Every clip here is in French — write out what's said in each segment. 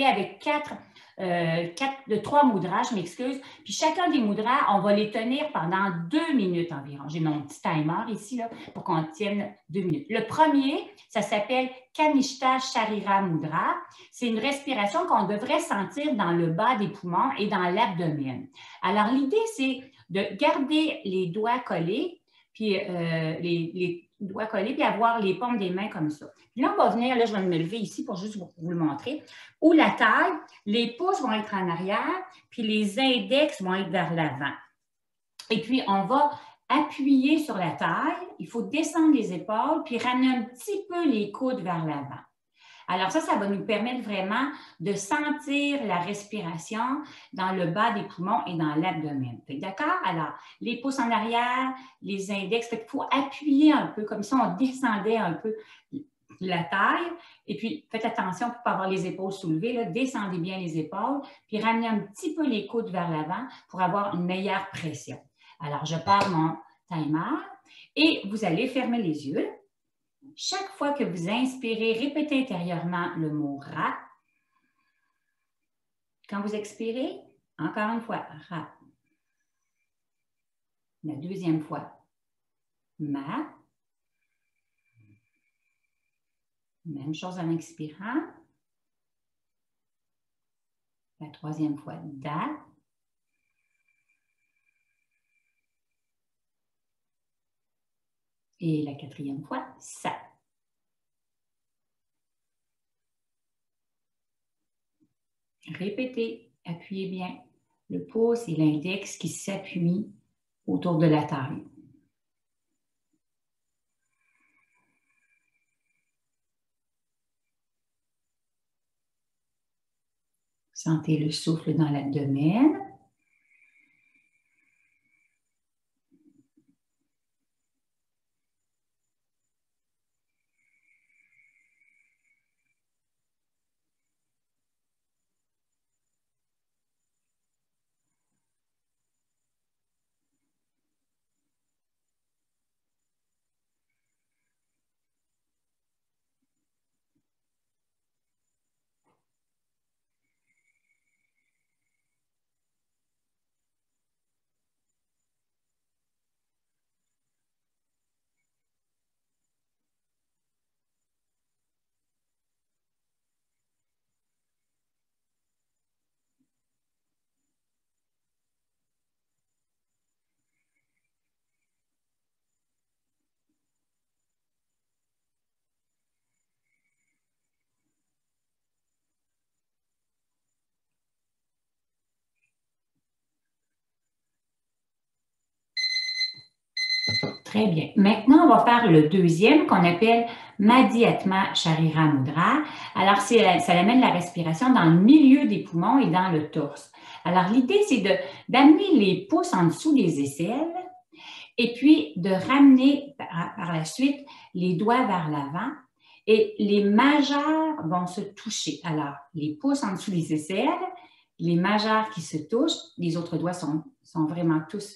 avec trois mudras, je m'excuse. Puis chacun des mudras, on va les tenir pendant 2 minutes environ. J'ai mon petit timer ici là, pour qu'on tienne 2 minutes. Le premier, ça s'appelle Kanishta Sharira Mudra. C'est une respiration qu'on devrait sentir dans le bas des poumons et dans l'abdomen. Alors, l'idée, c'est de garder les doigts collés, puis les doigts collés, puis avoir les paumes des mains comme ça. Puis là, on va venir, là, je vais me lever ici pour juste vous le montrer, où la taille, les pouces vont être en arrière, puis les index vont être vers l'avant. Et puis, on va appuyer sur la taille, il faut descendre les épaules, puis ramener un petit peu les coudes vers l'avant. Alors ça va nous permettre vraiment de sentir la respiration dans le bas des poumons et dans l'abdomen. D'accord? Alors, les pouces en arrière, les index, il faut appuyer un peu, comme ça on descendait un peu la taille. Et puis, faites attention pour ne pas avoir les épaules soulevées. Là. Descendez bien les épaules, puis ramenez un petit peu les coudes vers l'avant pour avoir une meilleure pression. Alors, je pars mon timer et vous allez fermer les yeux. Chaque fois que vous inspirez, répétez intérieurement le mot Ra. Quand vous expirez, encore une fois, Ra. La deuxième fois, Ma. Même chose en expirant. La troisième fois, Da. Et la quatrième fois, Sa. Répétez, appuyez bien le pouce et l'index qui s'appuient autour de la taille. Sentez le souffle dans l'abdomen. Très bien. Maintenant, on va faire le deuxième qu'on appelle Madhyatma Sharira Mudra. Alors, ça amène la respiration dans le milieu des poumons et dans le torse. Alors, l'idée, c'est d'amener les pouces en dessous des aisselles et puis de ramener par la suite les doigts vers l'avant et les majeurs vont se toucher. Alors, les pouces en dessous des aisselles, les majeurs qui se touchent, les autres doigts sont vraiment tous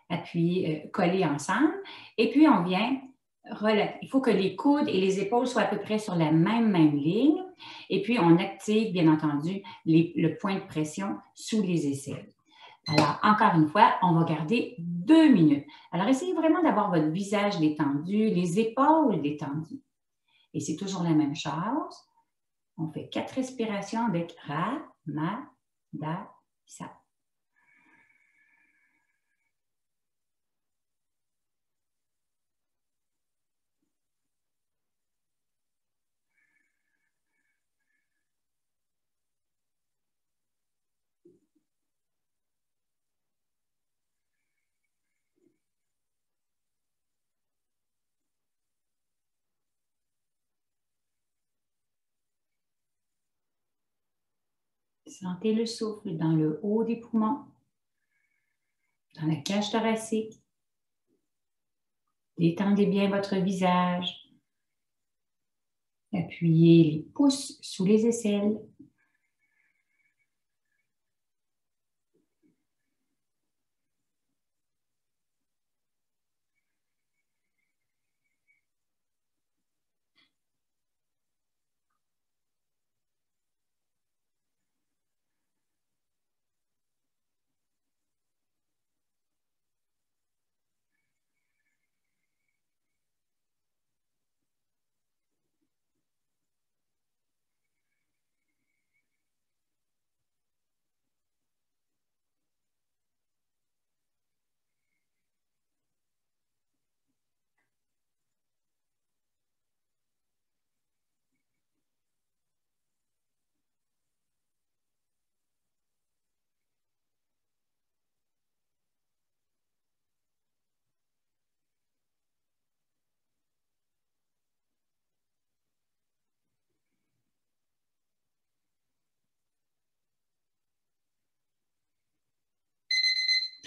appuyés, collés ensemble. Et puis, on vient relaxer. Il faut que les coudes et les épaules soient à peu près sur la même ligne. Et puis, on active, bien entendu, le point de pression sous les aisselles. Alors, encore une fois, on va garder 2 minutes. Alors, essayez vraiment d'avoir votre visage détendu, les épaules détendues. Et c'est toujours la même chose. On fait 4 respirations avec Ra, Ma, Da, Sa. Sentez le souffle dans le haut des poumons, dans la cage thoracique. Détendez bien votre visage. Appuyez les pouces sous les aisselles.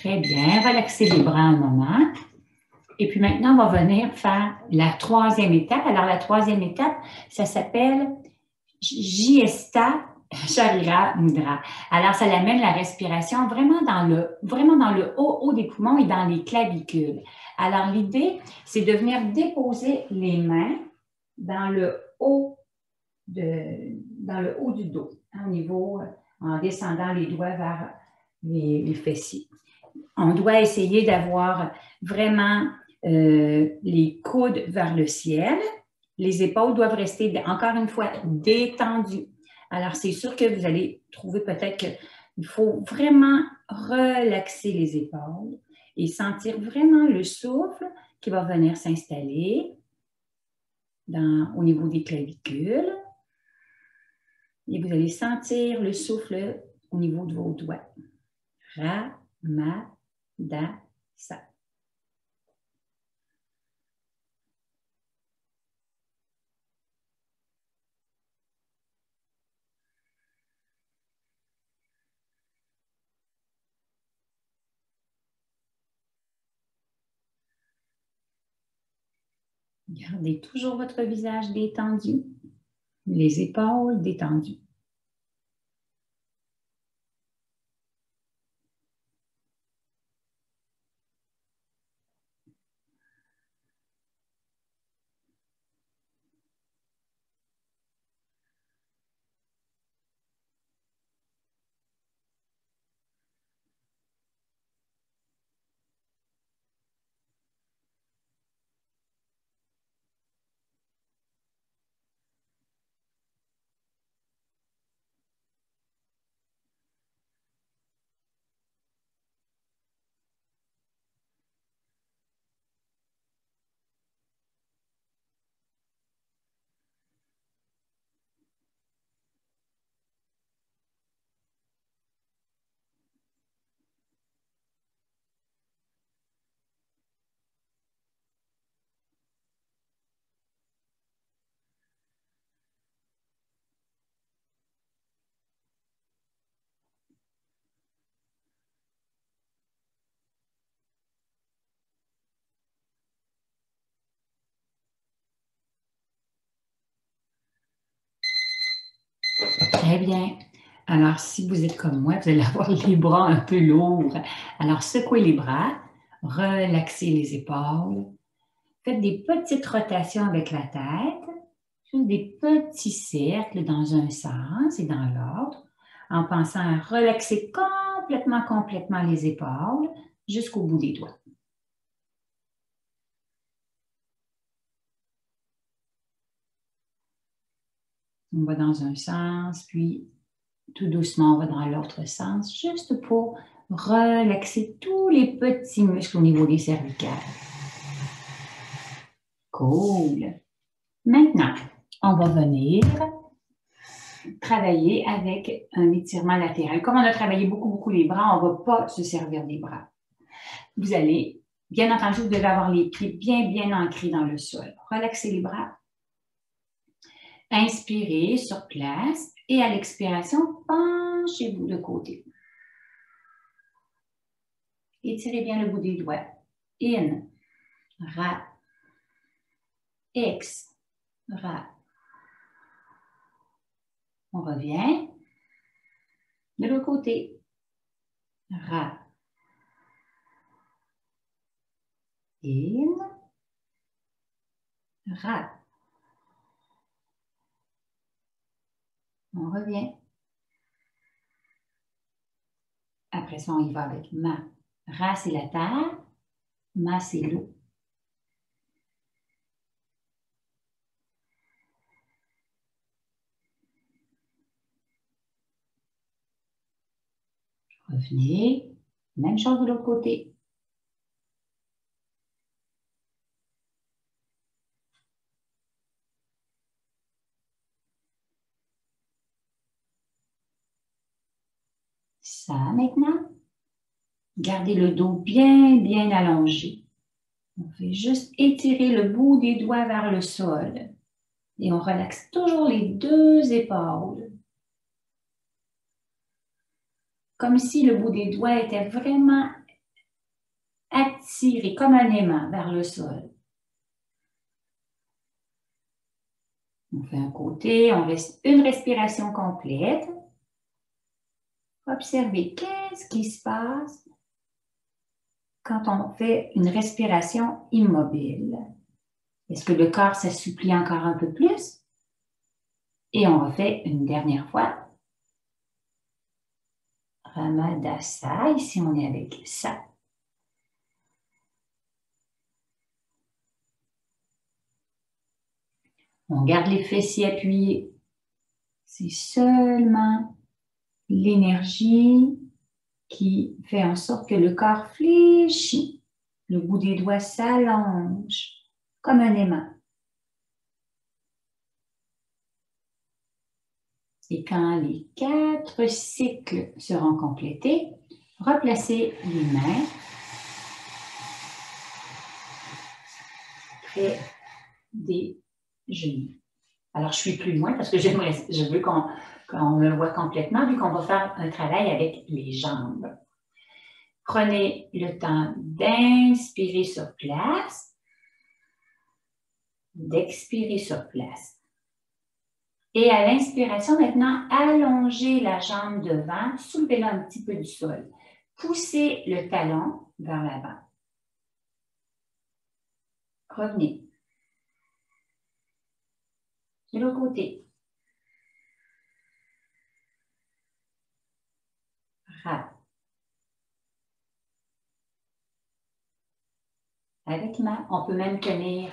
Très bien. Relaxez les bras un moment. Et puis maintenant, on va venir faire la troisième étape. Alors, la troisième étape, ça s'appelle Jyesta Sharira Mudra. Alors, ça amène la respiration vraiment dans le haut des poumons et dans les clavicules. Alors, l'idée, c'est de venir déposer les mains dans le haut du dos, au niveau, en descendant les doigts vers les fessiers. On doit essayer d'avoir vraiment les coudes vers le ciel. Les épaules doivent rester, encore une fois, détendues. Alors, c'est sûr que vous allez trouver peut-être qu'il faut vraiment relaxer les épaules et sentir vraiment le souffle qui va venir s'installer au niveau des clavicules. Et vous allez sentir le souffle au niveau de vos doigts. Ra, ma, da, sa. Gardez toujours votre visage détendu, les épaules détendues. Très bien. Alors, si vous êtes comme moi, vous allez avoir les bras un peu lourds. Alors, secouez les bras, relaxez les épaules. Faites des petites rotations avec la tête, juste des petits cercles dans un sens et dans l'autre, en pensant à relaxer complètement les épaules jusqu'au bout des doigts. On va dans un sens, puis tout doucement, on va dans l'autre sens, juste pour relaxer tous les petits muscles au niveau des cervicales. Cool. Maintenant, on va venir travailler avec un étirement latéral. Comme on a travaillé beaucoup les bras, on ne va pas se servir des bras. Vous allez, bien entendu, vous devez avoir les pieds bien ancrés dans le sol. Relaxez les bras. Inspirez sur place et à l'expiration, penchez-vous de côté. Étirez bien le bout des doigts. In, ra, ex, ra. On revient. De l'autre côté. Ra. In, ra. On revient. Après ça, on y va avec ma. Ra, c'est la terre. Ma, c'est l'eau. Revenez. Même chose de l'autre côté. Ça, maintenant. Gardez le dos bien allongé. On fait juste étirer le bout des doigts vers le sol. Et on relaxe toujours les deux épaules. Comme si le bout des doigts était vraiment tirer comme un aimant vers le sol. On fait un côté, on reste une respiration complète. Observez qu'est-ce qui se passe quand on fait une respiration immobile. Est-ce que le corps s'assouplit encore un peu plus? Et on refait une dernière fois. Ramadasa, ici on est avec ça. On garde les fessiers appuyés. C'est seulement l'énergie qui fait en sorte que le corps fléchit. Le bout des doigts s'allonge comme un aimant. Et quand les 4 cycles seront complétés, replacez les mains près des genoux. Alors, je suis plus loin parce que je veux qu'on me voit complètement, vu qu'on va faire un travail avec les jambes. Prenez le temps d'inspirer sur place, d'expirer sur place. Et à l'inspiration, maintenant, allongez la jambe devant, soulevez-la un petit peu du sol. Poussez le talon vers l'avant. Revenez. De l'autre côté. Rap. Avec main, on peut même tenir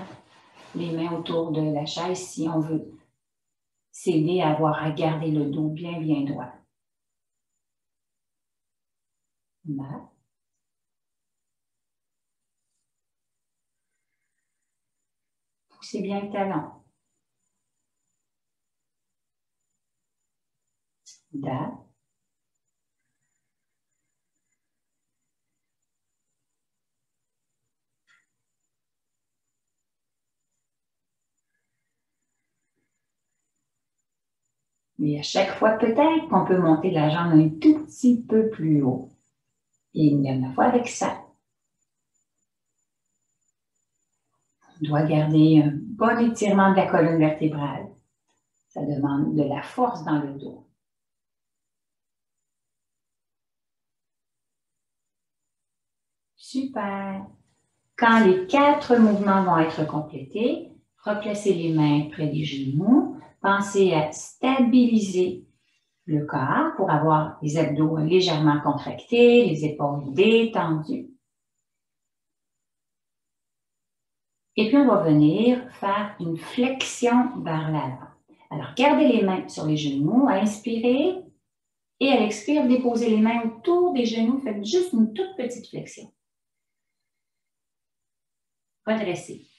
les mains autour de la chaise si on veut s'aider à avoir à garder le dos bien droit. Mat. Poussez bien le talon. Da. Mais à chaque fois, peut-être qu'on peut monter la jambe un tout petit peu plus haut. Et une dernière fois avec ça. On doit garder un bon étirement de la colonne vertébrale. Ça demande de la force dans le dos. Super! Quand les 4 mouvements vont être complétés, replacez les mains près des genoux. Pensez à stabiliser le corps pour avoir les abdos légèrement contractés, les épaules détendues. Et puis, on va venir faire une flexion vers l'avant. Alors, gardez les mains sur les genoux, inspirez et à l'expire, déposez les mains autour des genoux, faites juste une toute petite flexion. Redressez.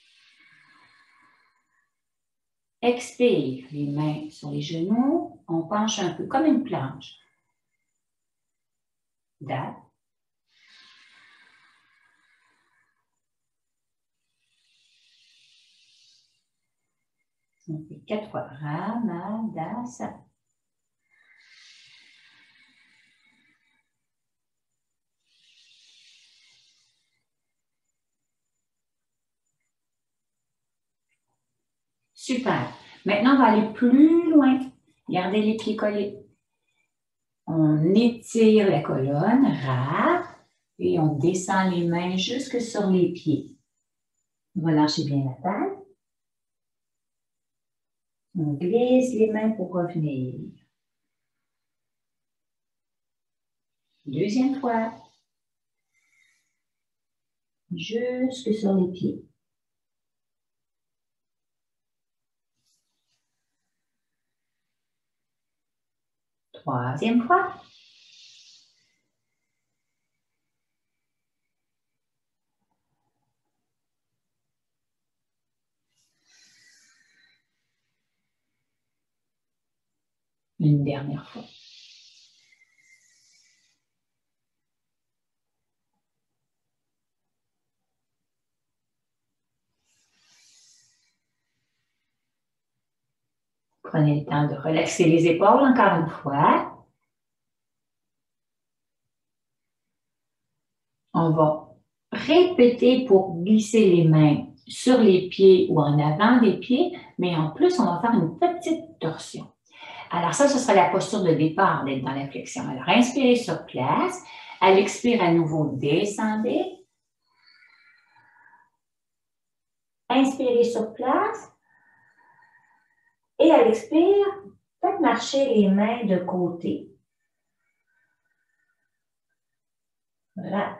Expire, les mains sur les genoux, on penche un peu comme une planche. Da. On fait 4 fois. Ramadasa. Super. Maintenant, on va aller plus loin. Gardez les pieds collés. On étire la colonne, rap, et on descend les mains jusque sur les pieds. On va lâcher bien la tête. On glisse les mains pour revenir. Deuxième fois. Jusque sur les pieds. Troisième fois. Une dernière fois. Prenez le temps de relaxer les épaules encore une fois. On va répéter pour glisser les mains sur les pieds ou en avant des pieds, mais en plus, on va faire une petite torsion. Alors ça, ce sera la posture de départ d'être dans la flexion. Alors, inspirez sur place. À l'expire, à nouveau, descendez. Inspirez sur place. Et à l'expire, faites marcher les mains de côté. Voilà.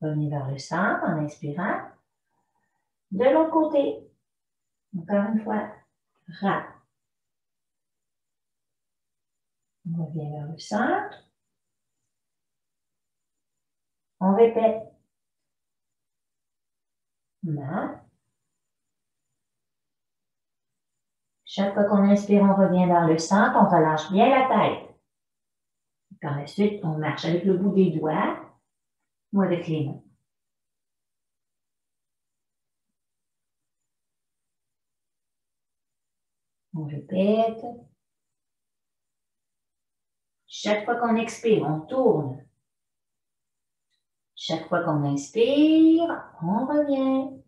Revenez vers le centre en inspirant. De l'autre côté. Encore une fois. Ra. On revient vers le centre. On répète. Ma. Chaque fois qu'on inspire, on revient vers le centre. On relâche bien la tête. Par la suite, on marche avec le bout des doigts ou avec les mains. On répète. Chaque fois qu'on expire, on tourne. Chaque fois qu'on inspire, on revient.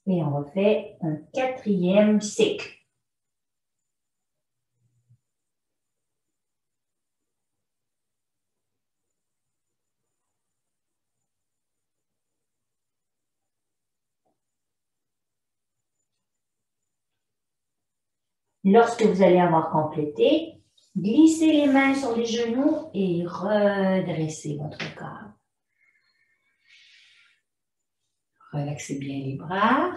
Et on refait un 4e cycle. Lorsque vous allez avoir complété, glissez les mains sur les genoux et redressez votre corps. Relaxez bien les bras.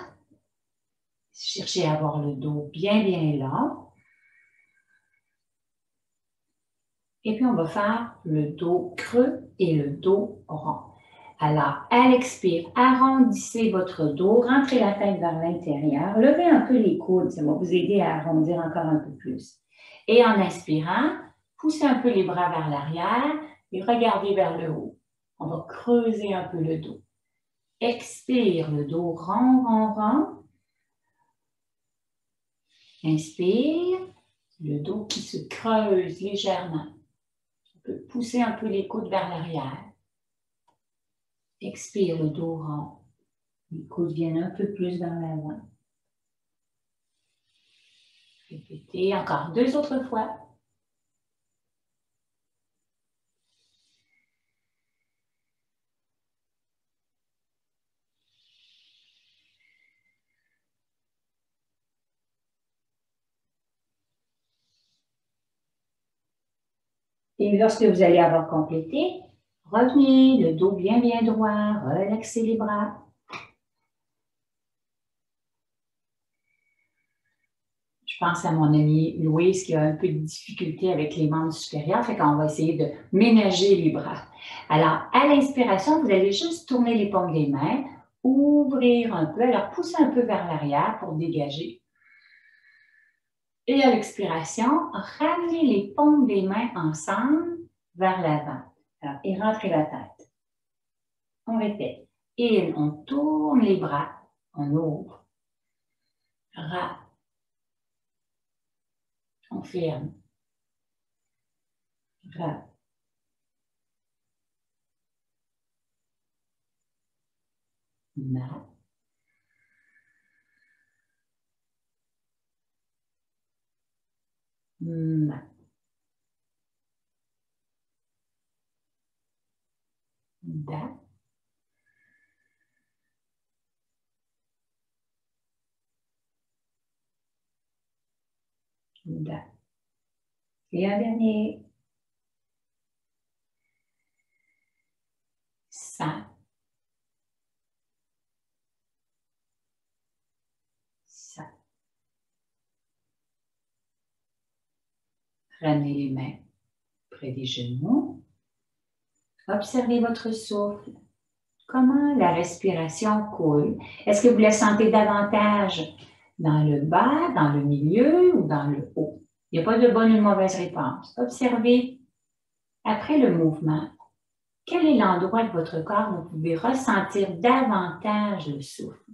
Cherchez à avoir le dos bien long. Et puis, on va faire le dos creux et le dos rond. Alors, à l'expire, arrondissez votre dos, rentrez la tête vers l'intérieur, levez un peu les coudes, ça va vous aider à arrondir encore un peu plus. Et en inspirant, poussez un peu les bras vers l'arrière et regardez vers le haut. On va creuser un peu le dos. Expire, le dos rond. Inspire, le dos qui se creuse légèrement. On peut pousser un peu les coudes vers l'arrière. Expire, le dos rond. Les coudes viennent un peu plus vers l'avant. Répétez encore 2 autres fois. Et lorsque vous allez avoir complété, revenez, le dos bien droit, relaxez les bras. Je pense à mon amie Louise qui a un peu de difficulté avec les membres supérieurs, fait qu'on va essayer de ménager les bras. Alors, à l'inspiration, vous allez juste tourner les paumes des mains, ouvrir un peu, alors poussez un peu vers l'arrière pour dégager. Et à l'expiration, ramenez les paumes des mains ensemble vers l'avant. Et rentrez la tête. On répète. Et on tourne les bras, on ouvre. Ra. On ferme. Ra. Ma. Ma. Da. Da. Et un dernier. Sa. Sa. Ramenez les mains près des genoux. Observez votre souffle. Comment la respiration coule? Est-ce que vous la sentez davantage dans le bas, dans le milieu ou dans le haut? Il n'y a pas de bonne ou de mauvaise réponse. Observez, après le mouvement, quel est l'endroit de votre corps où vous pouvez ressentir davantage le souffle?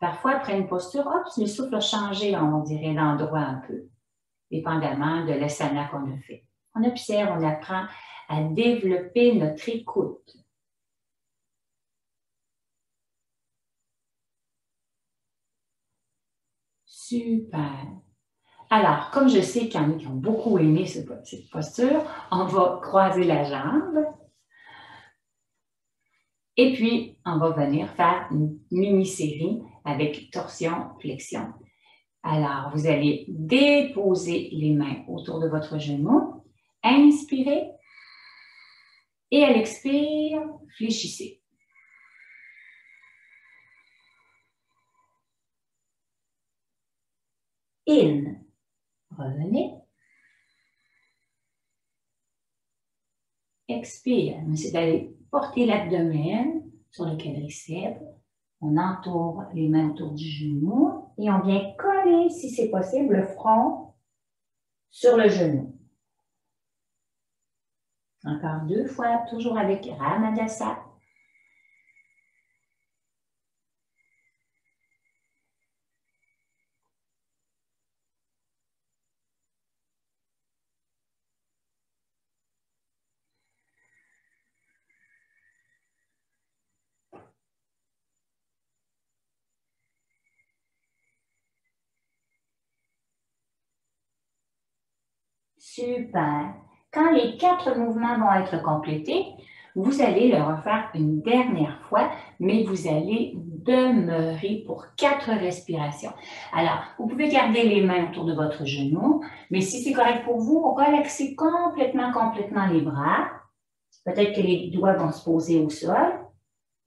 Parfois, après une posture, hop, le souffle a changé, on dirait, d'endroit un peu, dépendamment de l'asana qu'on a fait. On observe, on apprend à développer notre écoute. Super. Alors, comme je sais qu'il y en a qui ont beaucoup aimé cette posture, on va croiser la jambe. Et puis, on va venir faire une mini-série avec torsion, flexion. Alors, vous allez déposer les mains autour de votre genou. Inspirez. Et à l'expire, fléchissez. In. Revenez. Expire. On essaie d'aller porter l'abdomen sur le quadriceps. On entoure les mains autour du genou et on vient coller, si c'est possible, le front sur le genou. Encore 2 fois, toujours avec Ramadasa. Super. Quand les 4 mouvements vont être complétés, vous allez le refaire une dernière fois, mais vous allez demeurer pour 4 respirations. Alors, vous pouvez garder les mains autour de votre genou, mais si c'est correct pour vous, relaxez complètement les bras. Peut-être que les doigts vont se poser au sol.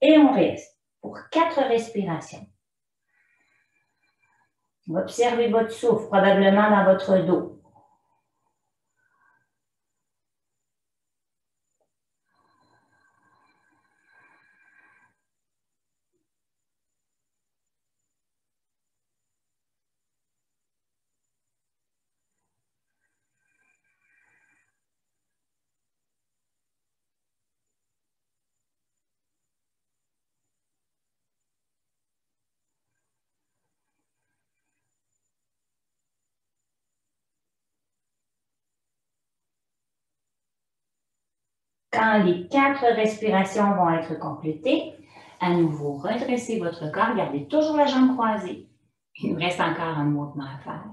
Et on reste pour 4 respirations. Observez votre souffle, probablement dans votre dos. Quand les 4 respirations vont être complétées, à nouveau, redressez votre corps, gardez toujours la jambe croisée. Il nous reste encore un mouvement à faire.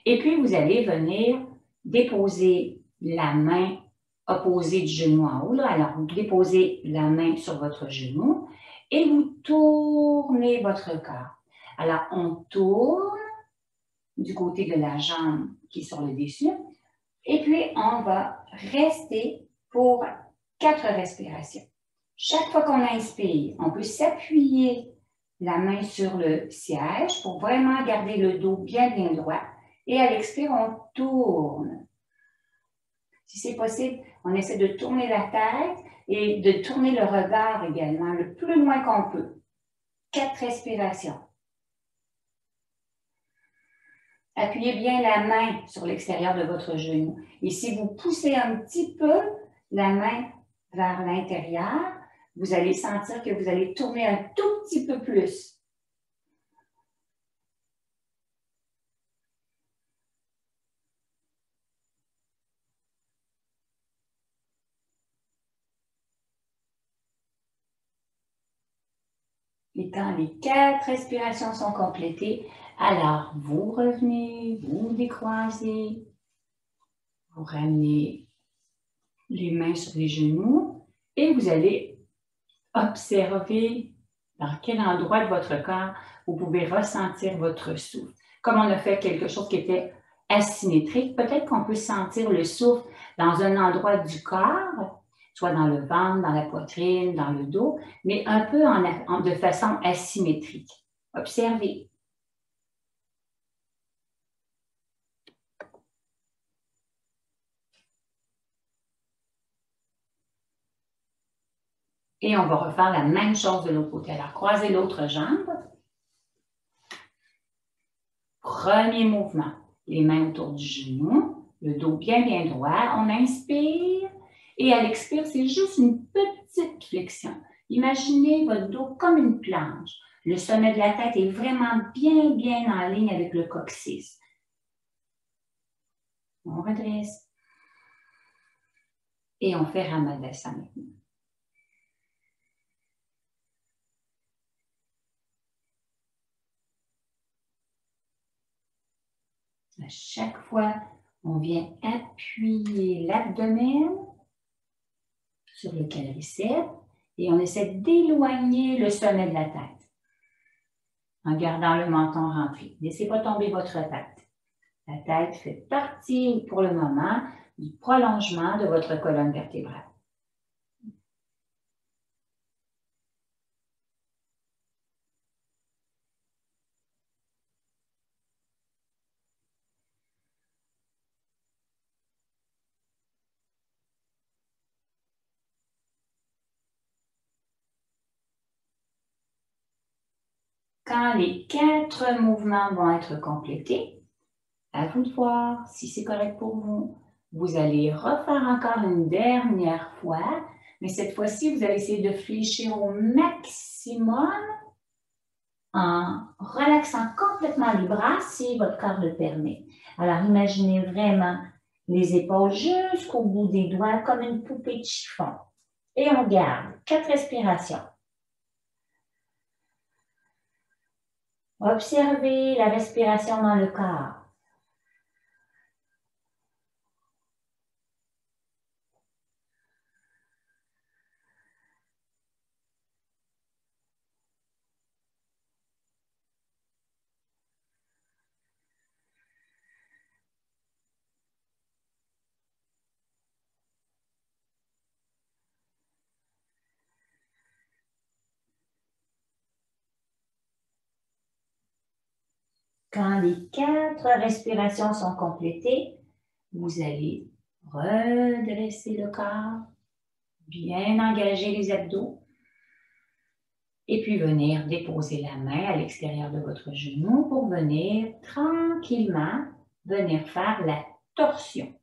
Et puis, vous allez venir déposer la main opposée du genou en haut. Là. Alors, vous déposez la main sur votre genou et vous tournez votre corps. Alors, on tourne du côté de la jambe qui est sur le dessus. Et puis, on va rester pour 4 respirations. Chaque fois qu'on inspire, on peut s'appuyer la main sur le siège pour vraiment garder le dos bien droit. Et à l'expire, on tourne. Si c'est possible, on essaie de tourner la tête et de tourner le regard également, le plus loin qu'on peut. 4 respirations. Appuyez bien la main sur l'extérieur de votre genou. Et si vous poussez un petit peu la main vers l'intérieur, vous allez sentir que vous allez tourner un tout petit peu plus. Et quand les 4 respirations sont complétées, alors vous revenez, vous décroisez, vous ramenez les mains sur les genoux et vous allez observer dans quel endroit de votre corps vous pouvez ressentir votre souffle. Comme on a fait quelque chose qui était asymétrique, peut-être qu'on peut sentir le souffle dans un endroit du corps, soit dans le ventre, dans la poitrine, dans le dos, mais un peu de façon asymétrique. Observez. Et on va refaire la même chose de l'autre côté. Alors, croisez l'autre jambe. Premier mouvement. Les mains autour du genou, le dos bien droit. On inspire et à l'expire, c'est juste une petite flexion. Imaginez votre dos comme une planche. Le sommet de la tête est vraiment bien, bien en ligne avec le coccyx. On redresse. Et on fait Ramadasa maintenant. À chaque fois, on vient appuyer l'abdomen sur le quadriceps et on essaie d'éloigner le sommet de la tête en gardant le menton rentré. Laissez pas tomber votre tête. La tête fait partie pour le moment du prolongement de votre colonne vertébrale. Quand les 4 mouvements vont être complétés, à vous de voir si c'est correct pour vous. Vous allez refaire encore une dernière fois, mais cette fois-ci, vous allez essayer de fléchir au maximum en relaxant complètement les bras si votre corps le permet. Alors, imaginez vraiment les épaules jusqu'au bout des doigts comme une poupée de chiffon. Et on garde 4 respirations. Observez la respiration dans le corps. Quand les 4 respirations sont complétées, vous allez redresser le corps, bien engager les abdos et puis venir déposer la main à l'extérieur de votre genou pour venir tranquillement venir faire la torsion.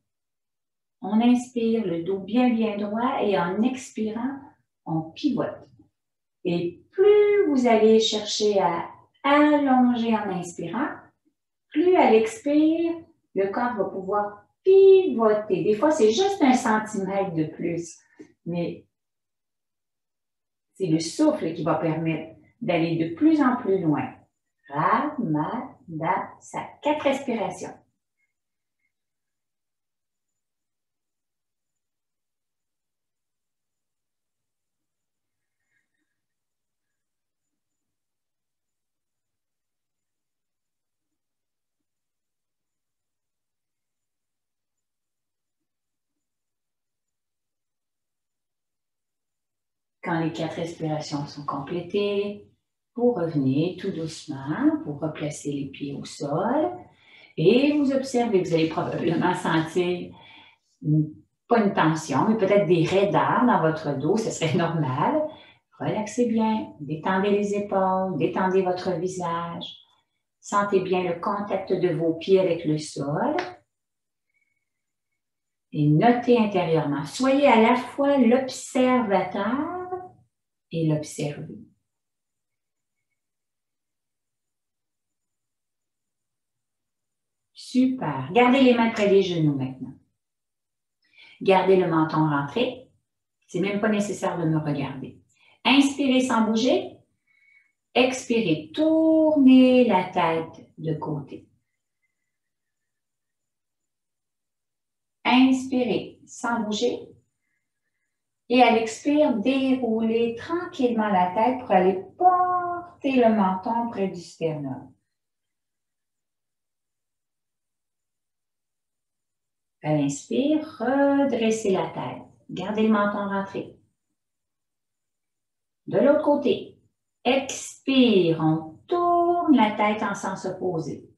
On inspire le dos bien bien droit et en expirant, on pivote. Et plus vous allez chercher à allonger en inspirant, plus à l'expire, le corps va pouvoir pivoter. Des fois, c'est juste 1 centimètre de plus, mais c'est le souffle qui va permettre d'aller de plus en plus loin. Ramadasa. 4 respirations. Quand les 4 respirations sont complétées, vous revenez tout doucement, vous replacez les pieds au sol et vous observez, vous allez probablement sentir pas une tension, mais peut-être des raideurs dans votre dos, ce serait normal. Relaxez bien, détendez les épaules, détendez votre visage. Sentez bien le contact de vos pieds avec le sol. Et notez intérieurement. Soyez à la fois l'observateur et l'observer. Super. Gardez les mains près des genoux maintenant. Gardez le menton rentré. C'est même pas nécessaire de me regarder. Inspirez sans bouger. Expirez. Tournez la tête de côté. Inspirez sans bouger. Et à l'expire, déroulez tranquillement la tête pour aller porter le menton près du sternum. À l'inspire, redressez la tête. Gardez le menton rentré. De l'autre côté, expire, on tourne la tête en sens opposé.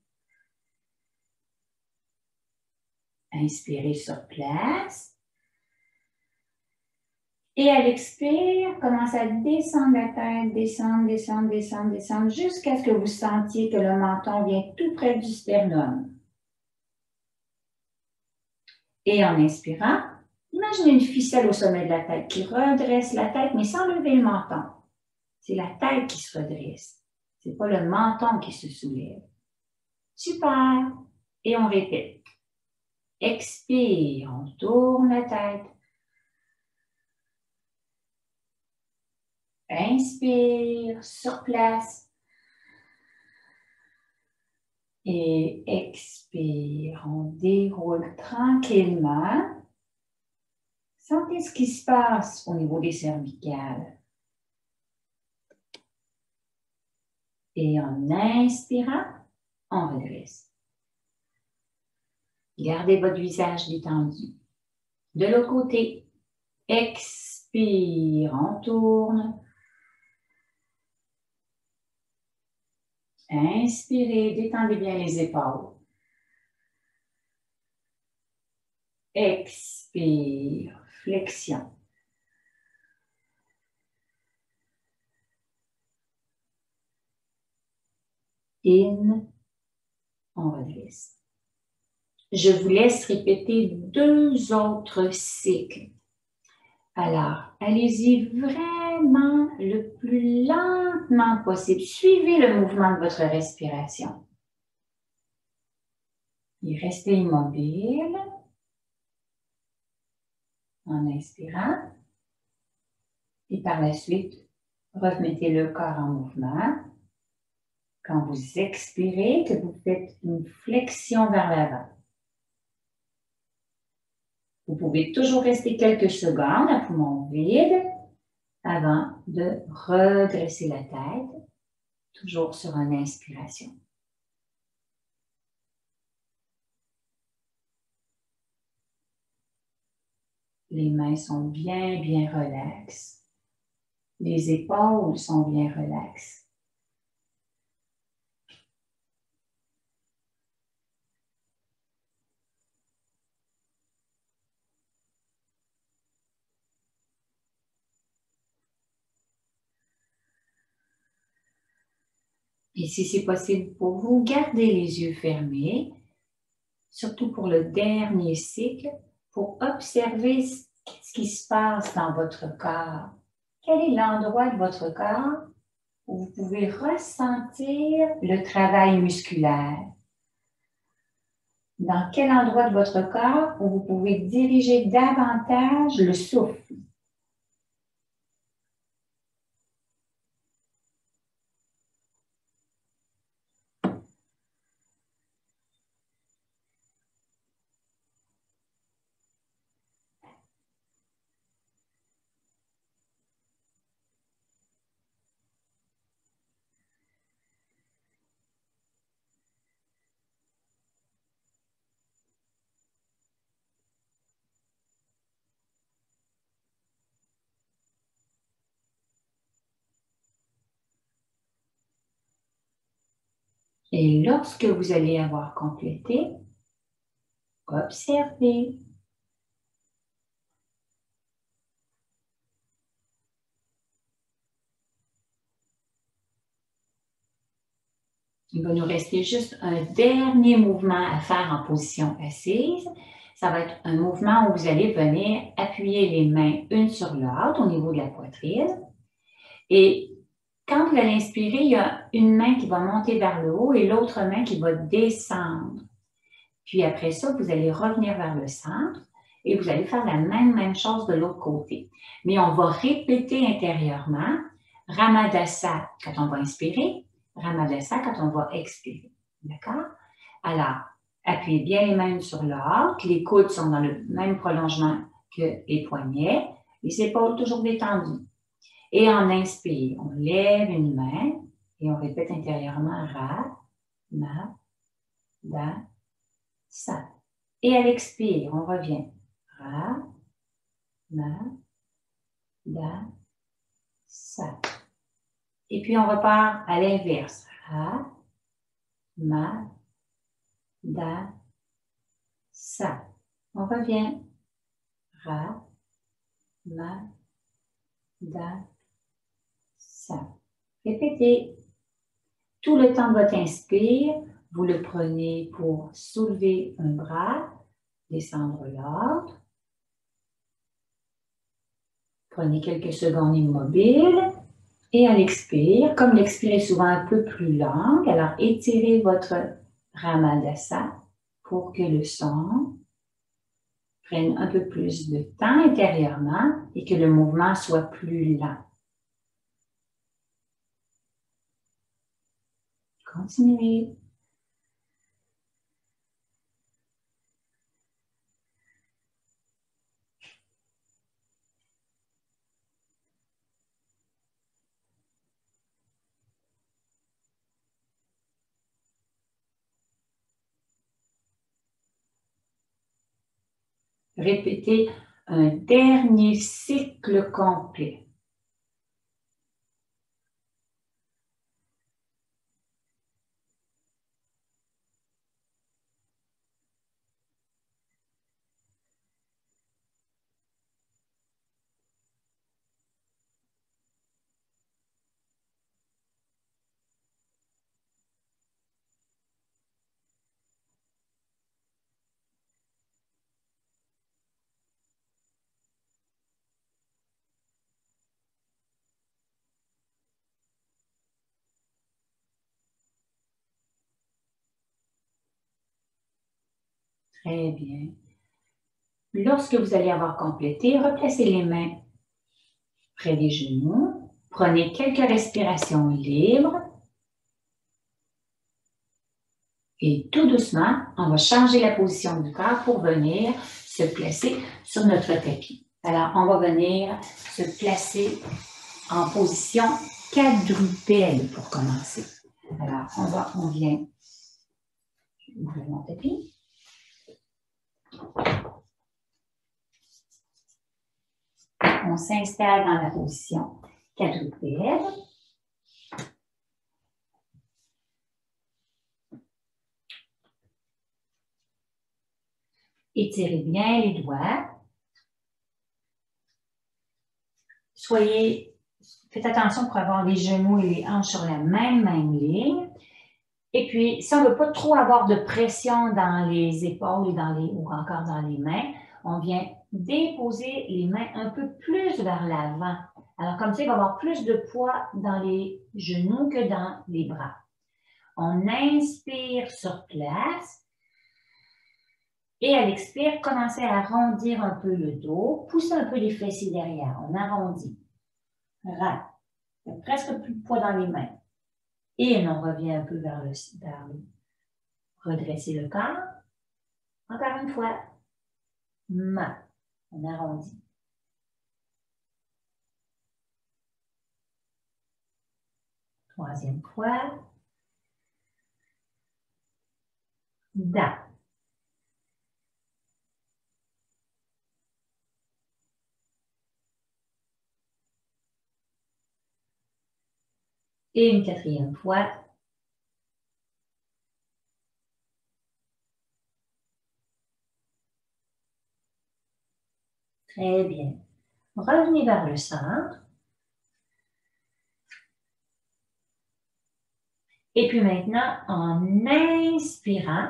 Inspirez sur place. Et à l'expire, commencez à descendre la tête, descendre, descendre, descendre, descendre, jusqu'à ce que vous sentiez que le menton vient tout près du sternum. Et en inspirant, imaginez une ficelle au sommet de la tête qui redresse la tête, mais sans lever le menton. C'est la tête qui se redresse. Ce n'est pas le menton qui se soulève. Super. Et on répète. Expire, on tourne la tête. Inspire, sur place. Et expire, on déroule tranquillement. Sentez ce qui se passe au niveau des cervicales. Et en inspirant, on redresse. Gardez votre visage détendu. De l'autre côté, expire, on tourne. Inspirez, détendez bien les épaules. Expire, flexion. In, on redresse. Je vous laisse répéter 2 autres cycles. Alors, allez-y vraiment le plus lentement possible. Suivez le mouvement de votre respiration. Et restez immobile en inspirant. Et par la suite, remettez le corps en mouvement. Quand vous expirez, que vous faites une flexion vers l'avant. Vous pouvez toujours rester quelques secondes à poumon vide avant de redresser la tête, toujours sur une inspiration. Les mains sont bien relaxes. Les épaules sont bien relaxes. Et si c'est possible pour vous, gardez les yeux fermés, surtout pour le dernier cycle, pour observer ce qui se passe dans votre corps. Quel est l'endroit de votre corps où vous pouvez ressentir le travail musculaire? Dans quel endroit de votre corps où vous pouvez diriger davantage le souffle? Et lorsque vous allez avoir complété, observez. Il va nous rester juste un dernier mouvement à faire en position assise. Ça va être un mouvement où vous allez venir appuyer les mains une sur l'autre au niveau de la poitrine. Et quand vous allez inspirer, il y a une main qui va monter vers le haut et l'autre main qui va descendre. Puis après ça, vous allez revenir vers le centre et vous allez faire la même chose de l'autre côté. Mais on va répéter intérieurement Ramadasa quand on va inspirer, Ramadasa quand on va expirer. D'accord? Alors, appuyez bien les mains sur l'autre. Les coudes sont dans le même prolongement que les poignets. Les épaules toujours détendues. Et en inspire, on lève une main et on répète intérieurement Ra, Ma, Da, Sa. Et à l'expire, on revient. Ra, Ma, Da, Sa. Et puis on repart à l'inverse. Ra, Ma, Da, Sa. On revient. Ra, Ma, Da, Sa. Répétez. Tout le temps de votre inspire, vous le prenez pour soulever un bras, descendre l'autre. Prenez quelques secondes immobiles Et à l'expire, comme l'expire est souvent un peu plus longue, alors étirez votre Ramadasa pour que le son prenne un peu plus de temps intérieurement et que le mouvement soit plus lent. Continuez. Répétez un dernier cycle complet. Très bien. Lorsque vous allez avoir complété, replacez les mains près des genoux. Prenez quelques respirations libres. Et tout doucement, on va changer la position du corps pour venir se placer sur notre tapis. Alors, on va venir se placer en position quadrupède pour commencer. Alors, on vient ouvrir mon tapis. On s'installe dans la position quadrupède. Étirez bien les doigts. Faites attention pour avoir les genoux et les hanches sur la même ligne. Et puis, si on ne veut pas trop avoir de pression dans les épaules ou encore dans les mains, on vient déposer les mains un peu plus vers l'avant. Alors, comme ça, il va y avoir plus de poids dans les genoux que dans les bras. On inspire sur place. Et à l'expire, commencez à arrondir un peu le dos. Poussez un peu les fessiers derrière. On arrondit. Il y a presque plus de poids dans les mains. Et on revient un peu vers le redresser le corps. Encore une fois. On arrondit. Troisième fois. Da. Et une quatrième fois. Très bien. Revenez vers le centre. Et puis maintenant, en inspirant,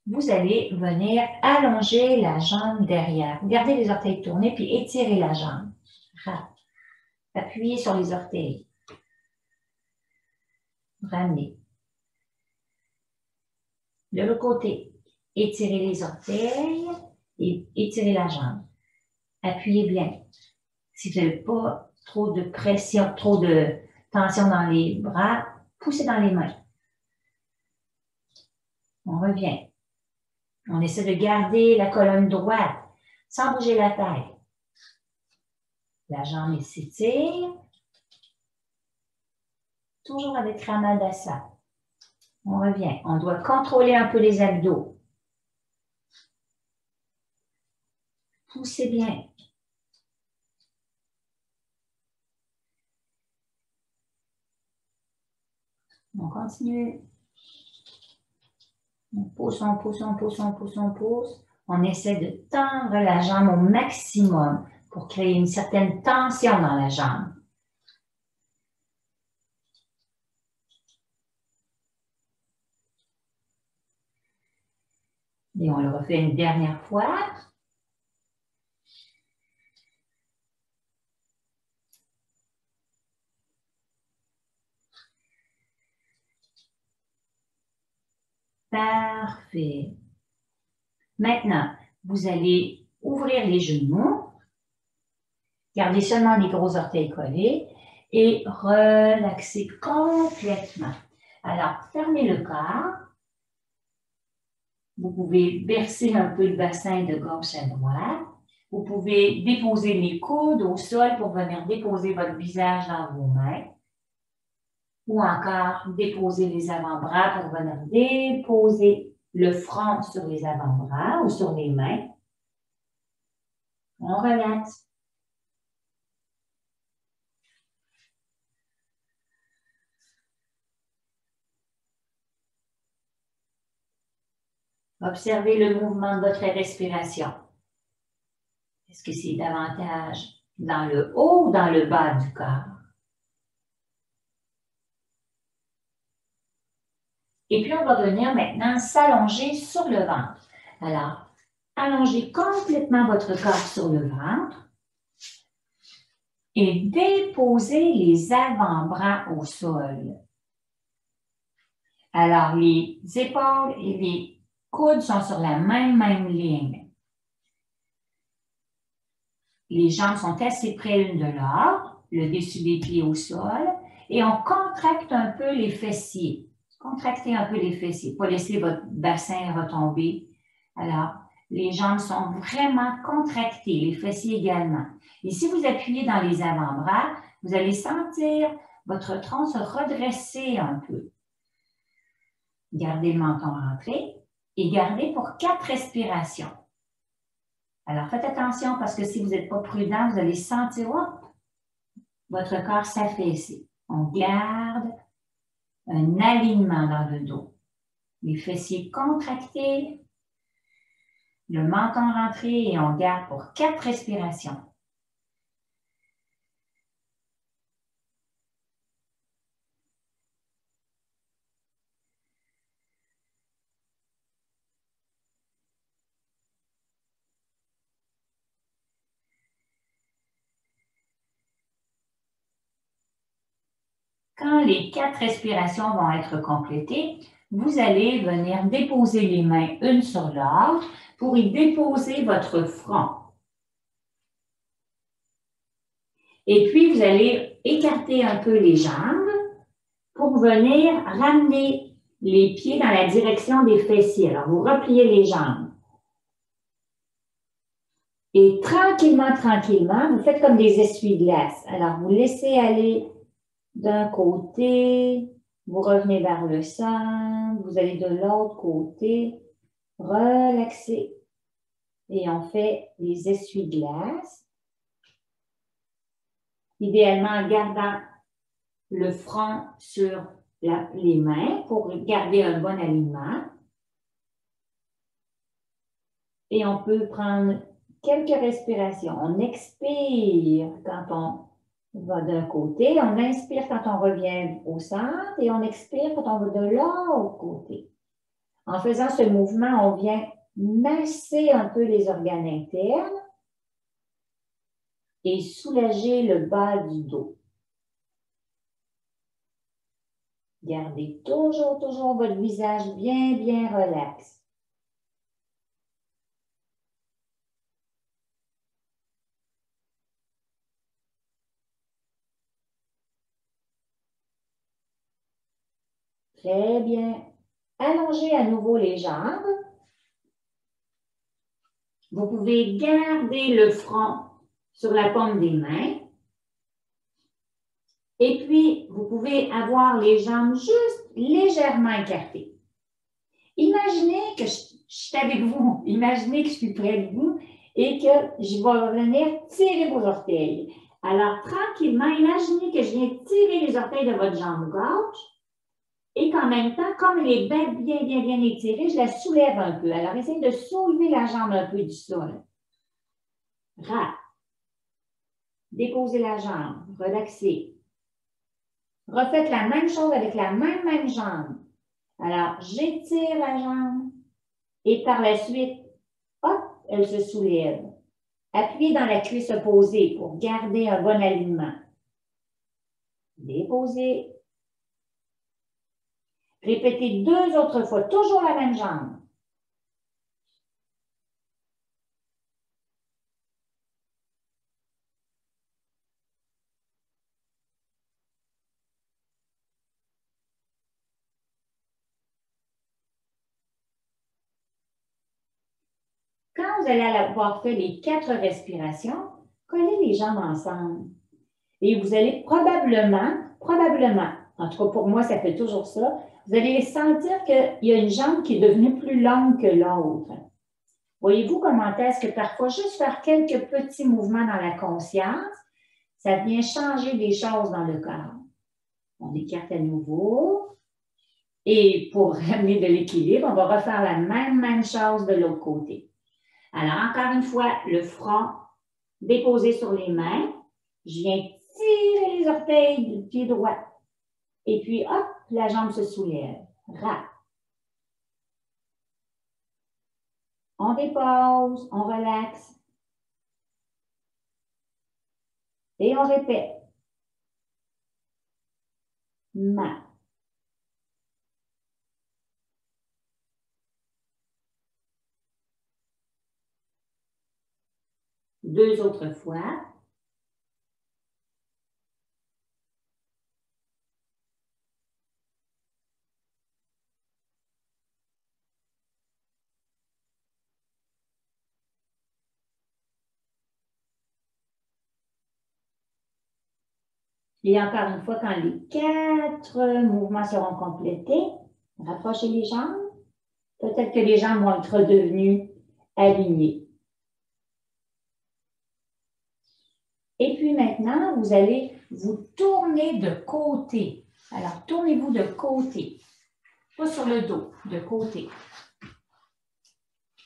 vous allez venir allonger la jambe derrière. Gardez les orteils tournés, puis étirez la jambe. Appuyez sur les orteils. Ramenez. De l'autre côté, étirez les orteils et étirez la jambe. Appuyez bien. Si vous n'avez pas trop de pression, trop de tension dans les bras, poussez dans les mains. On revient. On essaie de garder la colonne droite sans bouger la tête. La jambe s'étire. Toujours avec Ramadasa. On revient. On doit contrôler un peu les abdos. Poussez bien. On continue. On pousse, on pousse, on pousse, on pousse, on pousse. On essaie de tendre la jambe au maximum pour créer une certaine tension dans la jambe. Et on le refait une dernière fois. Parfait. Maintenant, vous allez ouvrir les genoux. Gardez seulement les gros orteils collés et relaxez complètement. Alors, fermez le corps. Vous pouvez bercer un peu le bassin de gauche à droite. Vous pouvez déposer les coudes au sol pour venir déposer votre visage dans vos mains. Ou encore déposer les avant-bras pour venir déposer le front sur les avant-bras ou sur les mains. On relaxe. Observez le mouvement de votre respiration. Est-ce que c'est davantage dans le haut ou dans le bas du corps? Et puis, on va venir maintenant s'allonger sur le ventre. Alors, allongez complètement votre corps sur le ventre et déposez les avant-bras au sol. Alors, les épaules et les coudes sont sur la même ligne. Les jambes sont assez près l'une de l'autre, le dessus des pieds au sol, et on contracte un peu les fessiers. Contractez un peu les fessiers, pas laisser votre bassin retomber. Alors, les jambes sont vraiment contractées, les fessiers également. Et si vous appuyez dans les avant-bras, vous allez sentir votre tronc se redresser un peu. Gardez le menton rentré et gardez pour 4 respirations. Alors, faites attention parce que si vous n'êtes pas prudent, vous allez sentir votre corps s'affaisser. On garde un alignement dans le dos. Les fessiers contractés, le menton rentré et on garde pour 4 respirations. Quand les 4 respirations vont être complétées, vous allez venir déposer les mains une sur l'autre pour y déposer votre front. Et puis, vous allez écarter un peu les jambes pour venir ramener les pieds dans la direction des fessiers. Alors, vous repliez les jambes. Et tranquillement, vous faites comme des essuie-glaces. Alors, vous laissez aller d'un côté, vous revenez vers le centre, vous allez de l'autre côté, relaxez. Et on fait les essuie-glaces. Idéalement, en gardant le front sur les mains pour garder un bon alignement. Et on peut prendre quelques respirations. On expire quand on va d'un côté, on inspire quand on revient au centre et on expire quand on va de l'autre côté. En faisant ce mouvement, on vient masser un peu les organes internes et soulager le bas du dos. Gardez toujours votre visage bien relax. Très bien. Allongez à nouveau les jambes. Vous pouvez garder le front sur la paume des mains. Et puis, vous pouvez avoir les jambes juste légèrement écartées. Imaginez que je suis avec vous. Imaginez que je suis près de vous et que je vais venir tirer vos orteils. Alors, tranquillement, imaginez que je viens tirer les orteils de votre jambe gauche et qu'en même temps, comme elle est bien étirée, je la soulève un peu. Alors, essayez de soulever la jambe un peu du sol. Rap. Déposez la jambe. Relaxez. Refaites la même chose avec la même jambe. Alors, j'étire la jambe et par la suite, hop, elle se soulève. Appuyez dans la cuisse opposée pour garder un bon alignement. Déposez. Répétez 2 autres fois, toujours la même jambe. Quand vous allez avoir fait les 4 respirations, collez les jambes ensemble. Et vous allez probablement, en tout cas pour moi, ça fait toujours ça, vous allez sentir qu'il y a une jambe qui est devenue plus longue que l'autre. Voyez-vous comment est-ce que parfois, juste faire quelques petits mouvements dans la conscience, ça vient changer des choses dans le corps. On écarte à nouveau. Et pour ramener de l'équilibre, on va refaire la même chose de l'autre côté. Alors, encore une fois, le front déposé sur les mains. Je viens tirer les orteils du pied droit. Et puis, hop, la jambe se soulève. Rap. On dépose, on relaxe. Et on répète. Ma. Deux autres fois. Et encore une fois, quand les 4 mouvements seront complétés, rapprochez les jambes. Peut-être que les jambes vont être redevenues alignées. Et puis maintenant, vous allez vous tourner de côté. Alors, tournez-vous de côté. Pas sur le dos, de côté.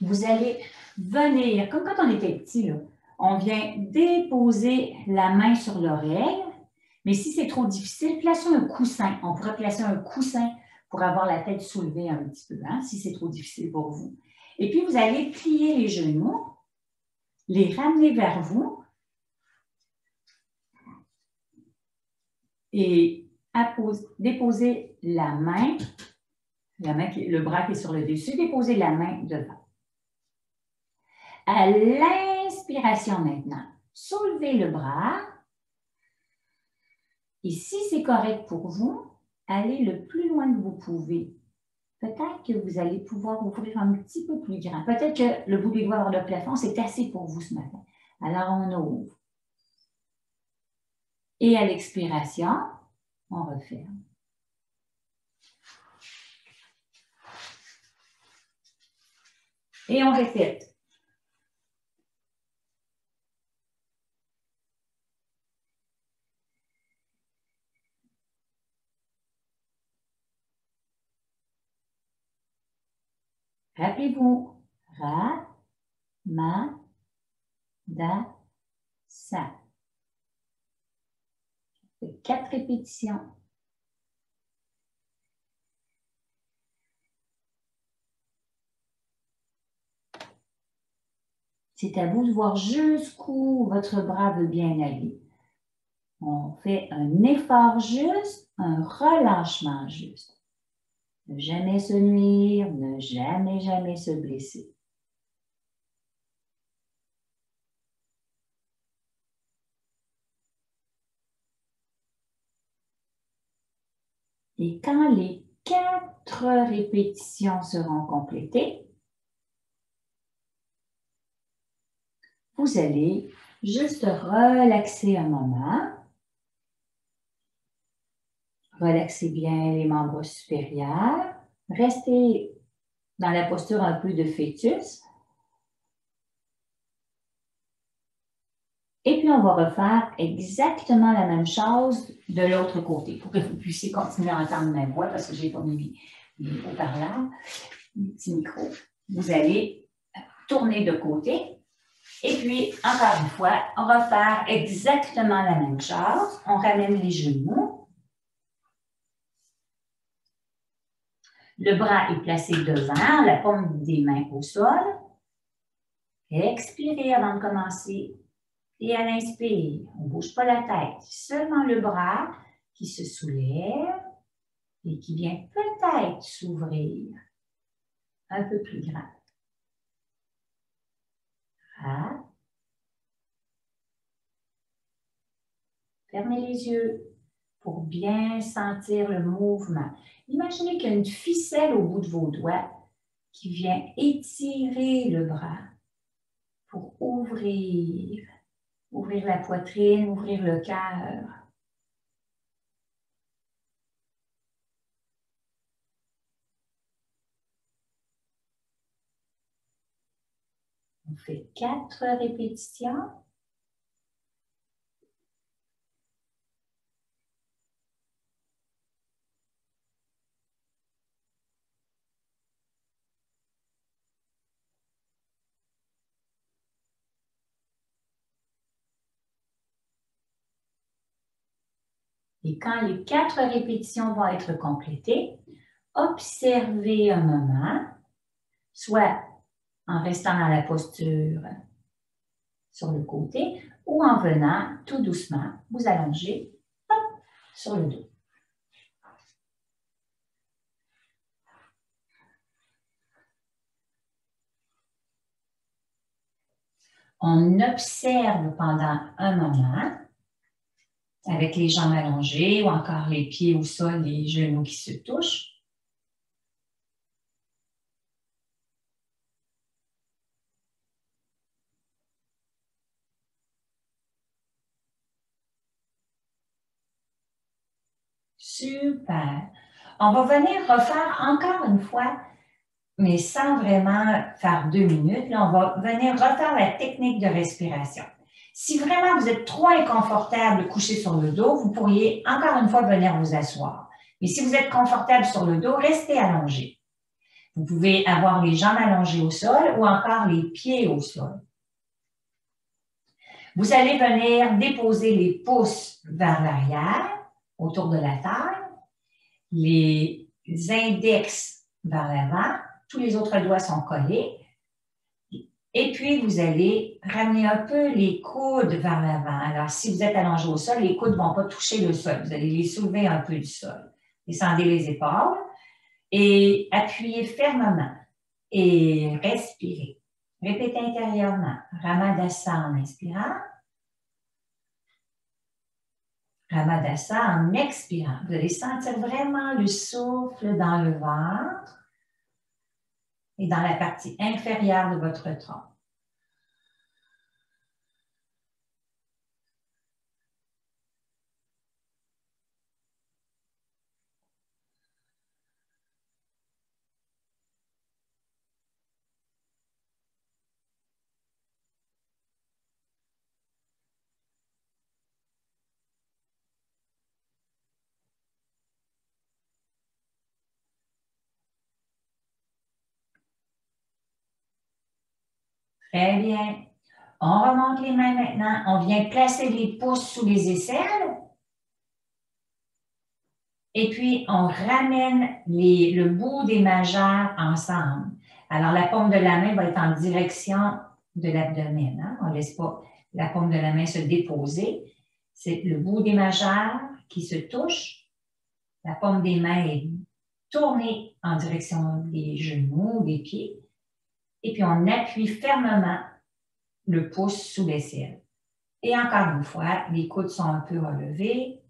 Vous allez venir, comme quand on était petit, là, on vient déposer la main sur l'oreille. Mais si c'est trop difficile, placez un coussin. On pourrait placer un coussin pour avoir la tête soulevée un petit peu, hein, si c'est trop difficile pour vous. Et puis, vous allez plier les genoux, les ramener vers vous et déposer la main, le bras qui est sur le dessus, déposer la main devant. À l'inspiration maintenant, soulevez le bras. Et si c'est correct pour vous, allez le plus loin que vous pouvez. Peut-être que vous allez pouvoir ouvrir un petit peu plus grand. Peut-être que le bout des doigts vers le plafond, c'est assez pour vous ce matin. Alors, on ouvre. Et à l'expiration, on referme. Et on répète. Rappelez-vous, Ra, Ma, Da, Sa. 4 répétitions. C'est à vous de voir jusqu'où votre bras veut bien aller. On fait un effort juste, un relâchement juste. Ne jamais se nuire, ne jamais se blesser. Et quand les 4 répétitions seront complétées, vous allez juste relaxer un moment. Relaxez bien les membres supérieurs. Restez dans la posture un peu de fœtus. Et puis, on va refaire exactement la même chose de l'autre côté pour que vous puissiez continuer à entendre ma voix parce que je n'ai pas mis mes haut-parleurs, mes petits micros. Vous allez tourner de côté. Et puis, encore une fois, on va faire exactement la même chose. On ramène les genoux. Le bras est placé devant, la paume des mains au sol. Expirez avant de commencer. Et à l'inspire, on ne bouge pas la tête, seulement le bras qui se soulève et qui vient peut-être s'ouvrir un peu plus grand. Voilà. Fermez les yeux pour bien sentir le mouvement. Imaginez qu'il y a une ficelle au bout de vos doigts qui vient étirer le bras pour ouvrir la poitrine, ouvrir le cœur. On fait 4 répétitions. Et quand les 4 répétitions vont être complétées, observez un moment, soit en restant dans la posture sur le côté ou en venant tout doucement vous allonger sur le dos. On observe pendant un moment avec les jambes allongées ou encore les pieds au sol, les genoux qui se touchent. Super! On va venir refaire encore une fois, mais sans vraiment faire 2 minutes. Là, on va venir refaire la technique de respiration. Si vraiment vous êtes trop inconfortable couché sur le dos, vous pourriez encore une fois venir vous asseoir. Mais si vous êtes confortable sur le dos, restez allongé. Vous pouvez avoir les jambes allongées au sol ou encore les pieds au sol. Vous allez venir déposer les pouces vers l'arrière, autour de la taille, les index vers l'avant, tous les autres doigts sont collés. Et puis, vous allez ramener un peu les coudes vers l'avant. Alors, si vous êtes allongé au sol, les coudes ne vont pas toucher le sol. Vous allez les soulever un peu du sol. Descendez les épaules et appuyez fermement. Et respirez. Répétez intérieurement. Ramadasa en inspirant. Ramadasa en expirant. Vous allez sentir vraiment le souffle dans le ventre et dans la partie inférieure de votre tronc. Très bien. On remonte les mains maintenant. On vient placer les pouces sous les aisselles. Et puis, on ramène le bout des majeurs ensemble. Alors, la paume de la main va être en direction de l'abdomen. Hein? On ne laisse pas la paume de la main se déposer. C'est le bout des majeurs qui se touche. La paume des mains est tournée en direction des genoux, des pieds. Et puis, on appuie fermement le pouce sous l'aisselle. Et encore une fois, les coudes sont un peu relevés.